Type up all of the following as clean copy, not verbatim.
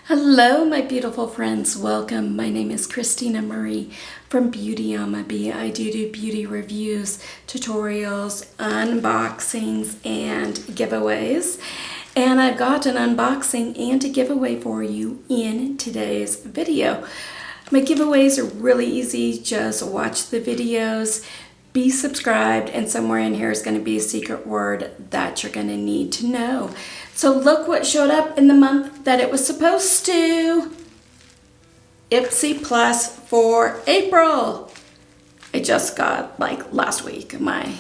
Hello, my beautiful friends. Welcome. My name is Christina Marie from Beauty on My Bee. I do beauty reviews, tutorials, unboxings, and giveaways. And I've got an unboxing and a giveaway for you in today's video. My giveaways are really easy. Just watch the videos, be subscribed, and somewhere in here is going to be a secret word that you're going to need to know. So look what showed up in the month that it was supposed to. iPsy Plus for April. I just got, like last week, my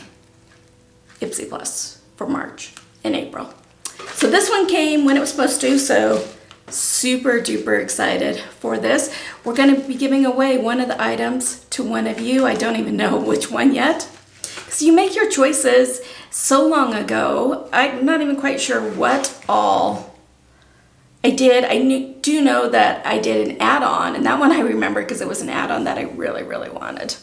iPsy Plus for March and April. So this one came when it was supposed to, so super duper excited for this. We're going to be giving away one of the items to one of you. I don't even know which one yet, because you make your choices so long ago. I'm not even quite sure what all I did. I do know that I did an add-on, and that one I remember because it was an add-on that I really wanted.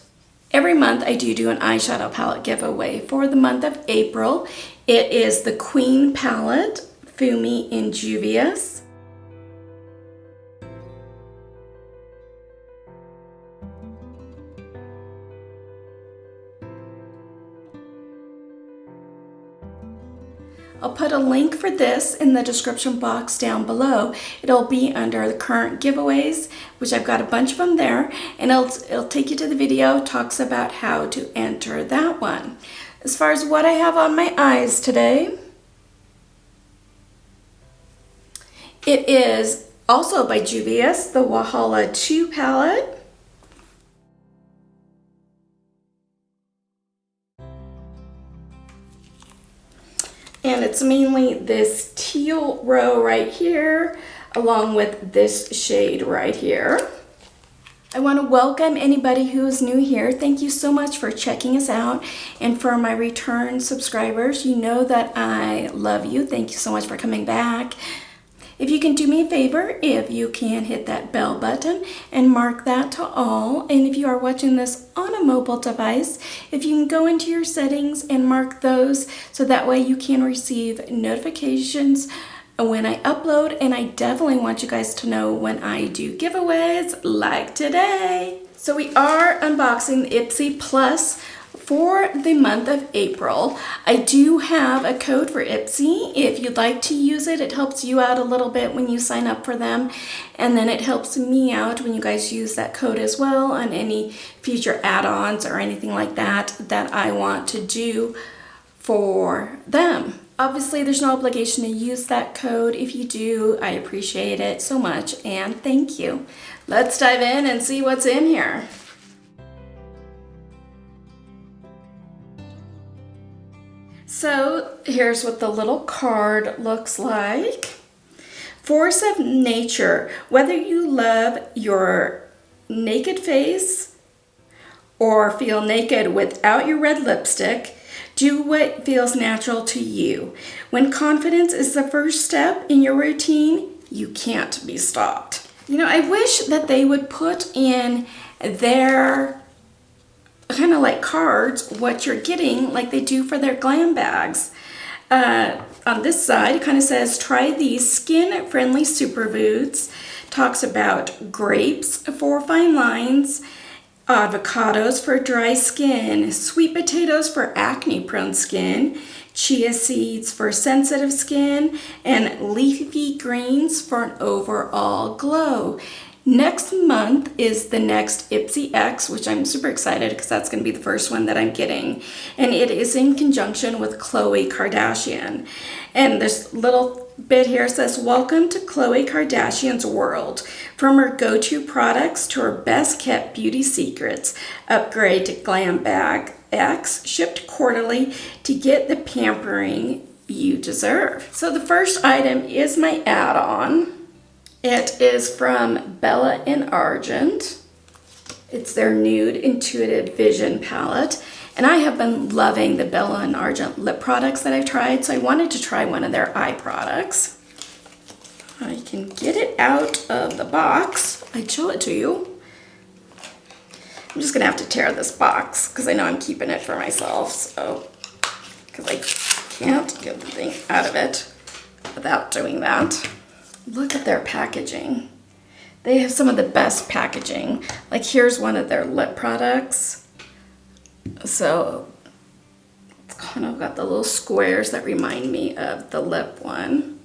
Every month I do an eyeshadow palette giveaway. For the month of April, it is the Queen palette, Fumi Injuvious. I'll put a link for this in the description box down below. It'll be under the current giveaways, which I've got a bunch of them there, and it'll take you to the video, talks about how to enter that one. As far as what I have on my eyes today, it is also by Juvia's, the Wahala 2 palette. And it's mainly this teal row right here, along with this shade right here. I want to welcome anybody who is new here. Thank you so much for checking us out. And for my return subscribers, you know that I love you. Thank you so much for coming back. If you can do me a favor, if you can hit that bell button and mark that to all. And if you are watching this on a mobile device, if you can go into your settings and mark those, so that way you can receive notifications when I upload. And I definitely want you guys to know when I do giveaways like today. So we are unboxing the iPsy Plus for the month of April. I do have a code for iPsy. If you'd like to use it, it helps you out a little bit when you sign up for them. And then it helps me out when you guys use that code as well on any future add-ons or anything like that that I want to do for them. Obviously, there's no obligation to use that code. If you do, I appreciate it so much, and thank you. Let's dive in and see what's in here. So here's what the little card looks like. Force of nature. Whether you love your naked face or feel naked without your red lipstick, do what feels natural to you. When confidence is the first step in your routine, you can't be stopped. You know, I wish that they would put in their kind of like cards what you're getting, like they do for their glam bags. On this side, it kind of says, try these skin-friendly superfoods. Talks about grapes for fine lines, avocados for dry skin, sweet potatoes for acne-prone skin, chia seeds for sensitive skin, and leafy greens for an overall glow. Next month is the next iPsy X, which I'm super excited because that's going to be the first one that I'm getting. And it is in conjunction with Khloe Kardashian. And this little bit here says, welcome to Khloe Kardashian's world. From her go-to products to her best kept beauty secrets. Upgrade to Glam Bag X, shipped quarterly to get the pampering you deserve. So the first item is my add-on. It is from Bella in Argent. It's their Nude Intuitive Vision palette. And I have been loving the Bella in Argent lip products that I've tried, so I wanted to try one of their eye products. I can get it out of the box. I'd show it to you. I'm just gonna have to tear this box because I know I'm keeping it for myself, so, because I can't get the thing out of it without doing that. Look at their packaging. They have some of the best packaging. Like here's one of their lip products. So it's kind of got the little squares that remind me of the lip one.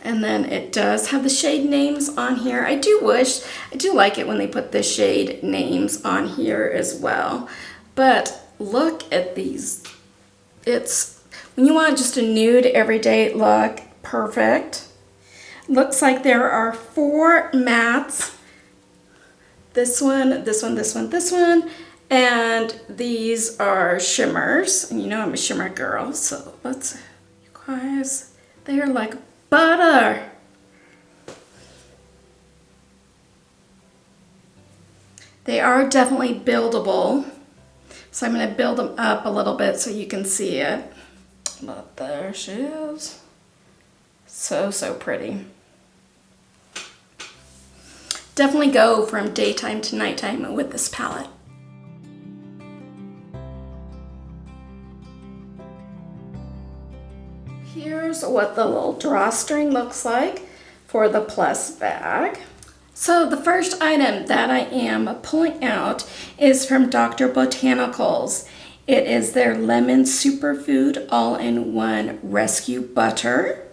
And then it does have the shade names on here. I do like it when they put the shade names on here as well. But look at these. It's, when you want just a nude everyday look, perfect. Looks like there are 4 mattes. This one, this one, this one, this one. And these are shimmers. And you know I'm a shimmer girl, so let's, you guys, they are like butter. They are definitely buildable. So I'm going to build them up a little bit so you can see it. But there she is. So, so pretty. Definitely go from daytime to nighttime with this palette. Here's what the little drawstring looks like for the plus bag. So the first item that I am pulling out is from Dr. Botanicals. It is their Lemon Superfood All-in-One Rescue Butter.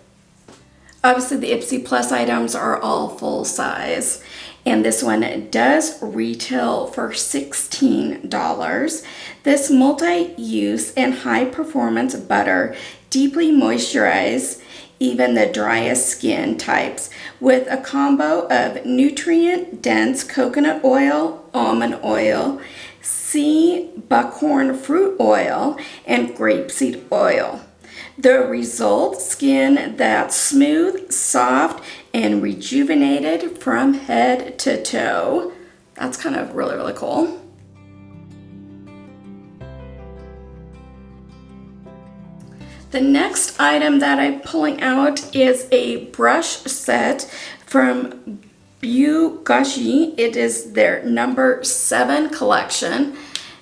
Obviously the Ipsy Plus items are all full size. And this one does retail for $16. This multi-use and high-performance butter deeply moisturizes even the driest skin types with a combo of nutrient-dense coconut oil, almond oil, sea buckhorn fruit oil, and grapeseed oil. The result, skin that's smooth, soft, and rejuvenated from head to toe. That's kind of really, really cool. The next item that I'm pulling out is a brush set from Bugashi. It is their number 7 collection.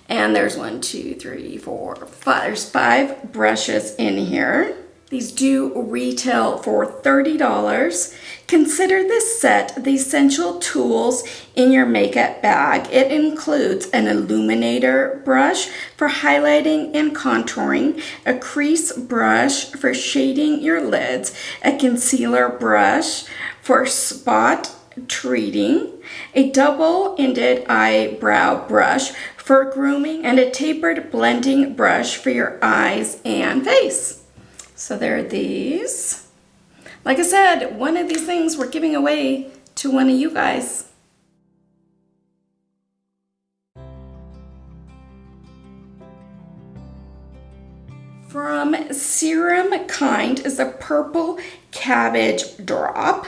And there's 1, 2, 3, 4, 5. There's 5 brushes in here. These do retail for $30. Consider this set the essential tools in your makeup bag. It includes an illuminator brush for highlighting and contouring, a crease brush for shading your lids, a concealer brush for spot treating, a double-ended eyebrow brush for grooming, and a tapered blending brush for your eyes and face. So there are these. Like I said, one of these things we're giving away to one of you guys. From Serum Kind is a purple cabbage drop.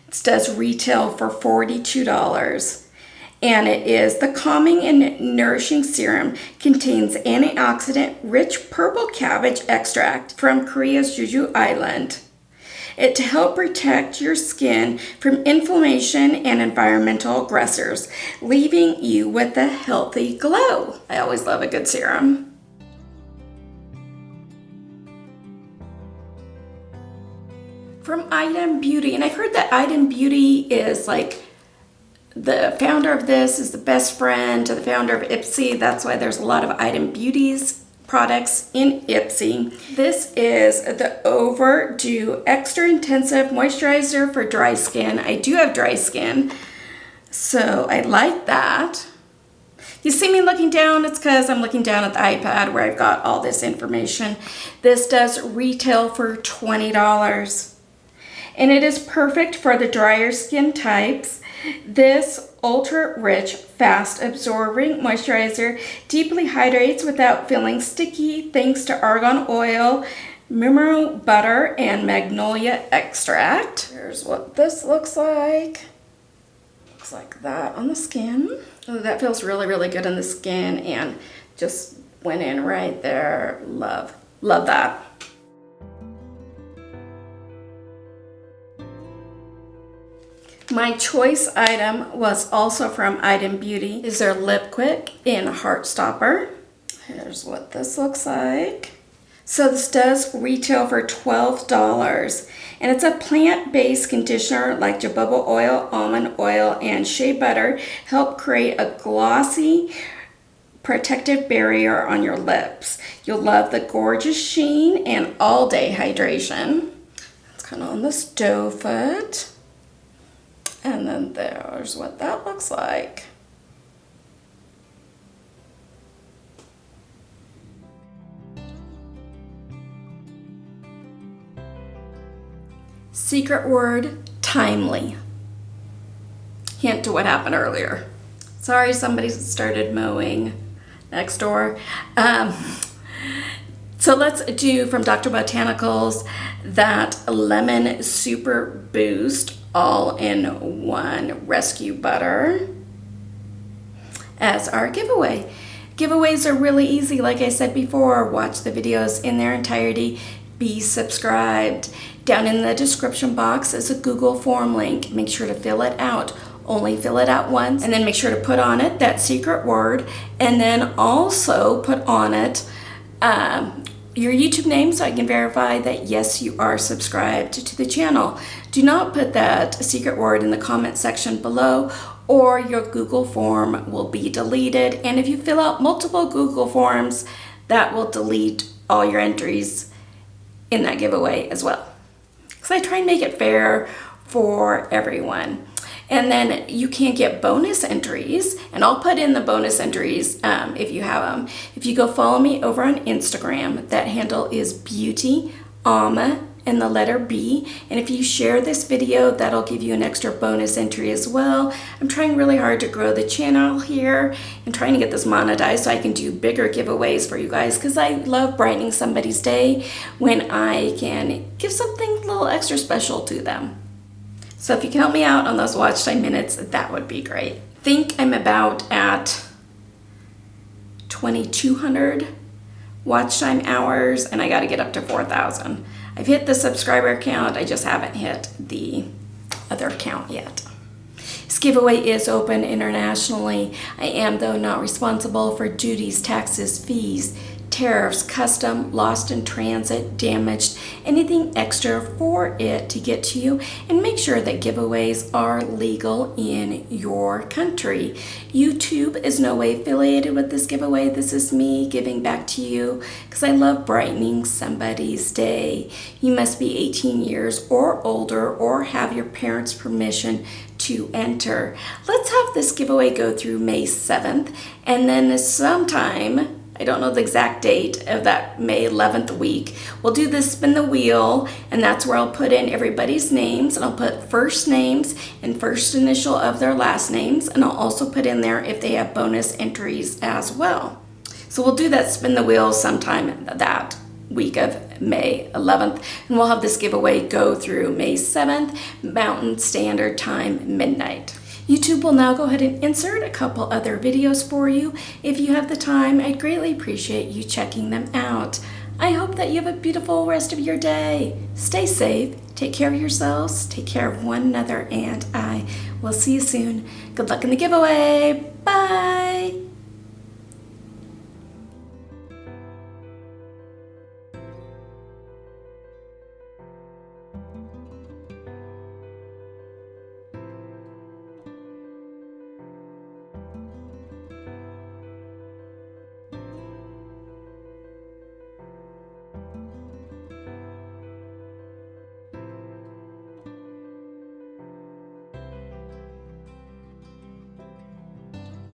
It does retail for $42. And it is the calming and nourishing serum, contains antioxidant-rich purple cabbage extract from Korea's Jeju Island. It to help protect your skin from inflammation and environmental aggressors, leaving you with a healthy glow. I always love a good serum. From Item Beauty, and I've heard that Item Beauty is like the founder of this is the best friend to the founder of Ipsy. That's why there's a lot of Item Beauty's products in Ipsy. This is the Overdue Extra Intensive Moisturizer for dry skin. I do have dry skin, so I like that. You see me looking down, it's because I'm looking down at the iPad where I've got all this information. This does retail for $20. And it is perfect for the drier skin types. This ultra-rich, fast-absorbing moisturizer deeply hydrates without feeling sticky thanks to argan oil, mineral butter, and magnolia extract. Here's what this looks like. Looks like that on the skin. Oh, that feels really, really good on the skin and just went in right there. Love, love that. My choice item was also from Item Beauty. Is their Lip Quick in Heartstopper. Here's what this looks like. So this does retail for $12, and it's a plant-based conditioner like jojoba oil, almond oil, and shea butter help create a glossy, protective barrier on your lips. You'll love the gorgeous sheen and all-day hydration. It's kind of on this doe foot. And then there's what that looks like. Secret word, timely. Hint to what happened earlier. Sorry, somebody started mowing next door. So let's do from Dr. Botanicals that lemon super boost all-in-one rescue butter as our giveaway. Giveaways are really easy. Like I said before, watch the videos in their entirety. Be subscribed. Down in the description box is a Google form link. Make sure to fill it out. Only fill it out once, and then make sure to put on it that secret word, and then also put on it your YouTube name so I can verify that yes, you are subscribed to the channel. Do not put that secret word in the comment section below, or your Google form will be deleted. And if you fill out multiple Google forms, that will delete all your entries in that giveaway as well. So I try and make it fair for everyone. And then you can get bonus entries, and I'll put in the bonus entries if you have them. If you go follow me over on Instagram, that handle is beauty and the letter B. And if you share this video, that'll give you an extra bonus entry as well. I'm trying really hard to grow the channel here and trying to get this monetized so I can do bigger giveaways for you guys, because I love brightening somebody's day when I can give something a little extra special to them. So if you can help me out on those watch time minutes, that would be great. I think I'm about at 2,200 watch time hours, and I got to get up to 4,000. I've hit the subscriber count, I just haven't hit the other count yet. This giveaway is open internationally. I am, though, not responsible for duties, taxes, fees, tariffs, custom, lost in transit, damaged, anything extra for it to get to you. And make sure that giveaways are legal in your country. YouTube is no way affiliated with this giveaway. This is me giving back to you because I love brightening somebody's day. You must be 18 years or older or have your parents' permission to enter. Let's have this giveaway go through May 7th, and then sometime, I don't know the exact date of that May 11th week, we'll do this spin the wheel, and that's where I'll put in everybody's names, and I'll put first names and first initial of their last names, and I'll also put in there if they have bonus entries as well. So we'll do that spin the wheel sometime that week of May 11th, and we'll have this giveaway go through May 7th, Mountain Standard Time, midnight. YouTube will now go ahead and insert a couple other videos for you. If you have the time, I'd greatly appreciate you checking them out. I hope that you have a beautiful rest of your day. Stay safe, take care of yourselves, take care of one another, and I will see you soon. Good luck in the giveaway. Bye!